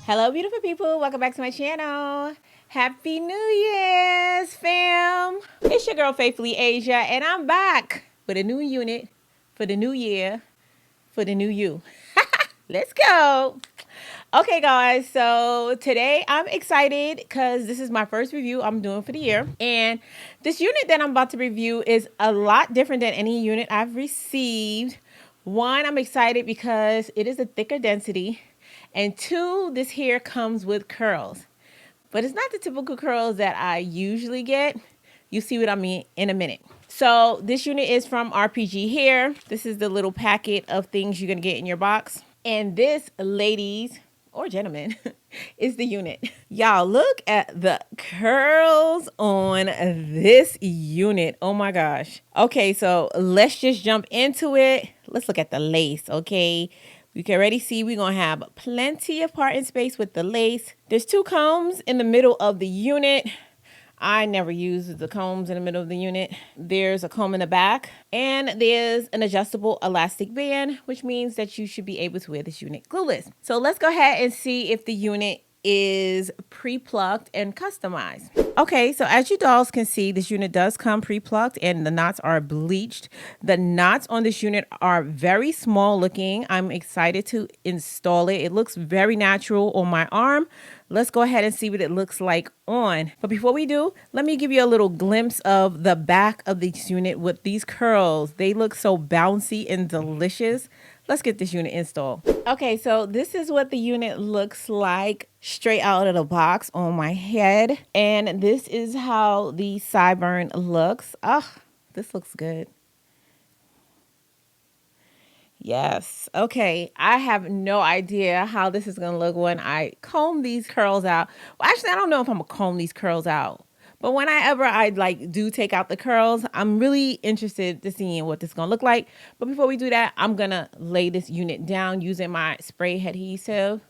Hello, beautiful people. Welcome back to my channel. Happy New Year's, fam. It's your girl, Faithfully Asia, and I'm back with a new unit for the new year, for the new you. Let's go. Okay, guys, so today I'm excited because this is my first review I'm doing for the year. And this unit that I'm about to review is a lot different than any unit I've received. One, I'm excited because it is a thicker density. And two, this hair comes with curls. But it's not the typical curls that I usually get. You see what I mean in a minute. So this unit is from RPG Hair. This is the little packet of things you're going to get in your box. And this, ladies or gentlemen, is the unit. Y'all, look at the curls on this unit. Oh my gosh. Okay, so let's just jump into it. Let's look at the lace, okay? You can already see we're going to have plenty of parting space with the lace. There's two combs in the middle of the unit. I never use the combs in the middle of the unit. There's a comb in the back, and there's an adjustable elastic band, which means that you should be able to wear this unit glueless. So let's go ahead and see if the unit is pre-plucked and customized. Okay, so as you dolls can see, this unit does come pre-plucked and the knots are bleached. The knots on this unit are very small looking. I'm excited to install it. It looks very natural on my arm. Let's go ahead and see what it looks like on. But before we do, let me give you a little glimpse of the back of this unit with these curls. They look so bouncy and delicious. Let's get this unit installed. Okay, so this is what the unit looks like straight out of the box on my head. And this is how the sideburn looks. Oh, this looks good. Yes. Okay. I have no idea how this is going to look when I comb these curls out. Well, actually, I don't know if I'm going to comb these curls out. But whenever I do take out the curls, I'm really interested to seeing what this is going to look like. But before we do that, I'm going to lay this unit down using my spray adhesive,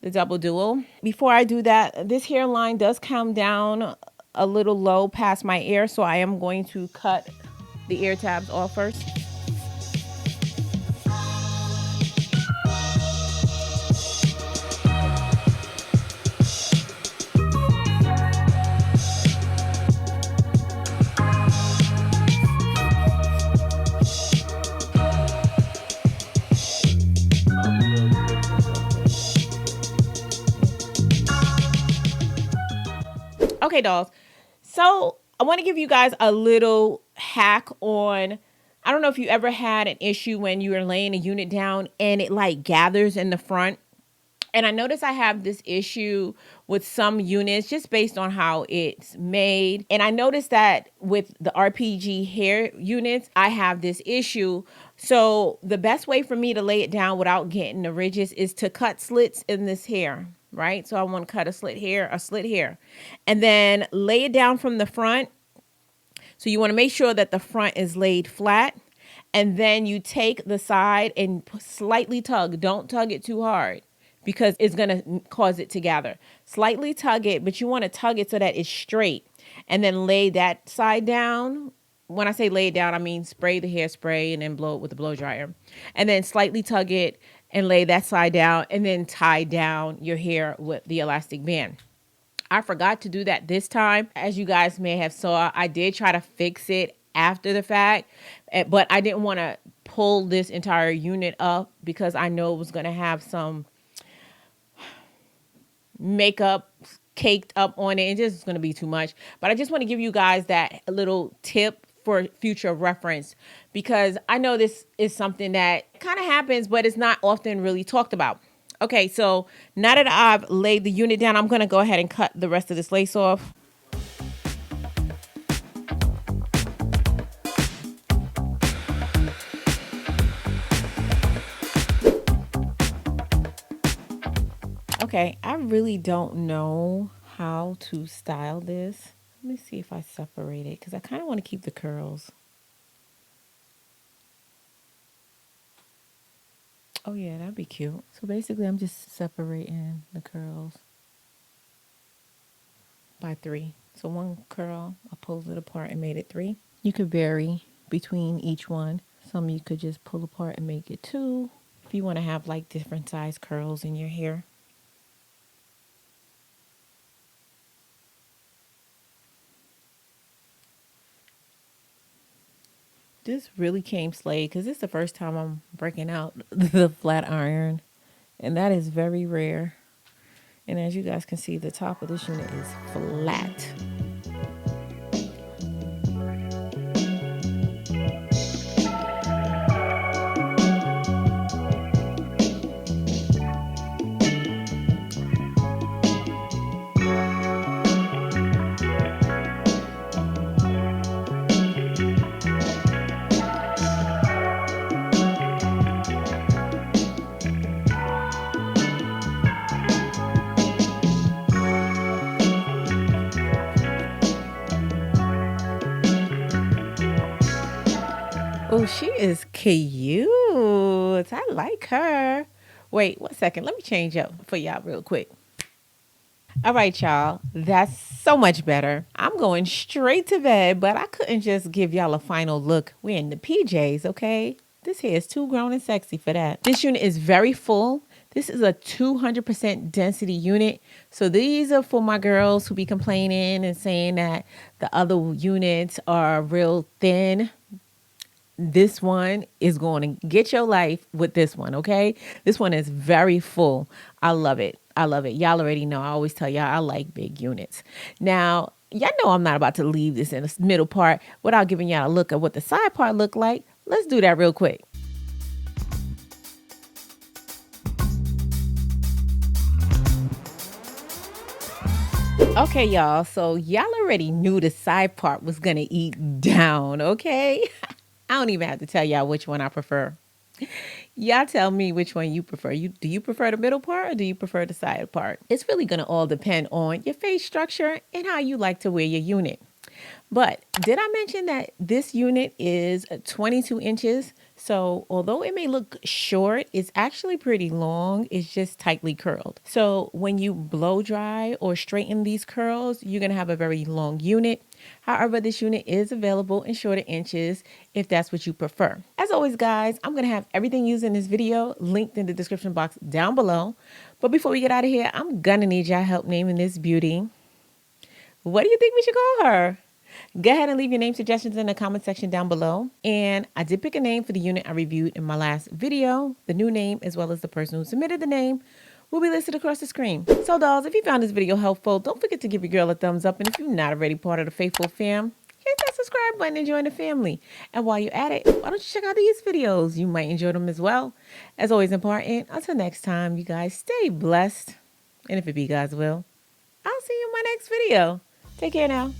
the double dual. Before I do that, this hairline does come down a little low past my ear. So I am going to cut the ear tabs off first. Okay, dolls. So I want to give you guys a little hack on, I don't know if you ever had an issue when you were laying a unit down and it gathers in the front. And I notice I have this issue with some units just based on how it's made. And I noticed that with the RPG hair units, I have this issue. So the best way for me to lay it down without getting the ridges is to cut slits in this hair, right? So I want to cut a slit here, and then lay it down from the front. So you want to make sure that the front is laid flat. And then you take the side and slightly tug. Don't tug it too hard, because it's going to cause it to gather. Slightly tug it, but you want to tug it so that it's straight. And then lay that side down. When I say lay it down, I mean spray the hairspray and then blow it with the blow dryer. And then slightly tug it and lay that side down and then tie down your hair with the elastic band. I forgot to do that this time. As you guys may have saw, I did try to fix it after the fact, but I didn't want to pull this entire unit up because I know it was going to have some makeup caked up on it. It just is going to be too much. But I just want to give you guys that little tip for future reference, because I know this is something that kind of happens, but it's not often really talked about. Okay, so now that I've laid the unit down, I'm going to go ahead and cut the rest of this lace off. Okay, I really don't know how to style this. Let me see if I separate it, because I kind of want to keep the curls. Oh yeah, that'd be cute. So basically I'm just separating the curls by 3. So one curl, I pulled it apart and made it 3. You could vary between each one. Some you could just pull apart and make it 2. If you want to have different size curls in your hair. This really came slayed because this is the first time I'm breaking out the flat iron. And that is very rare. And as you guys can see, the top of this unit is flat. Oh, she is cute. I like her. Wait, 1 second. Let me change up for y'all real quick. All right, y'all. That's so much better. I'm going straight to bed, but I couldn't just give y'all a final look. We're in the PJs, okay? This hair is too grown and sexy for that. This unit is very full. This is a 200% density unit. So these are for my girls who be complaining and saying that the other units are real thin. This one is going to get your life with this one, okay? This one is very full. I love it. I love it. Y'all already know. I always tell y'all I like big units. Now, y'all know I'm not about to leave this in the middle part without giving y'all a look at what the side part look like. Let's do that real quick. Okay, y'all. So y'all already knew the side part was going to eat down, okay? I don't even have to tell y'all which one I prefer. Y'all tell me which one you prefer. Do you prefer the middle part or do you prefer the side part? It's really going to all depend on your face structure and how you like to wear your unit. But did I mention that this unit is 22 inches? So although it may look short, it's actually pretty long. It's just tightly curled. So when you blow dry or straighten these curls, you're going to have a very long unit. However, this unit is available in shorter inches if that's what you prefer. As always, guys, I'm going to have everything used in this video linked in the description box down below. But before we get out of here, I'm going to need y'all help naming this beauty. What do you think we should call her? Go ahead and leave your name suggestions in the comment section down below. And I did pick a name for the unit I reviewed in my last video. The new name, as well as the person who submitted the name, will be listed across the screen. So dolls, if you found this video helpful, don't forget to give your girl a thumbs up. And if you're not already part of the faithful fam, hit that subscribe button and join the family. And while you're at it, why don't you check out these videos? You might enjoy them as well. As always important, until next time, you guys stay blessed. And if it be God's will, I'll see you in my next video. Take care now.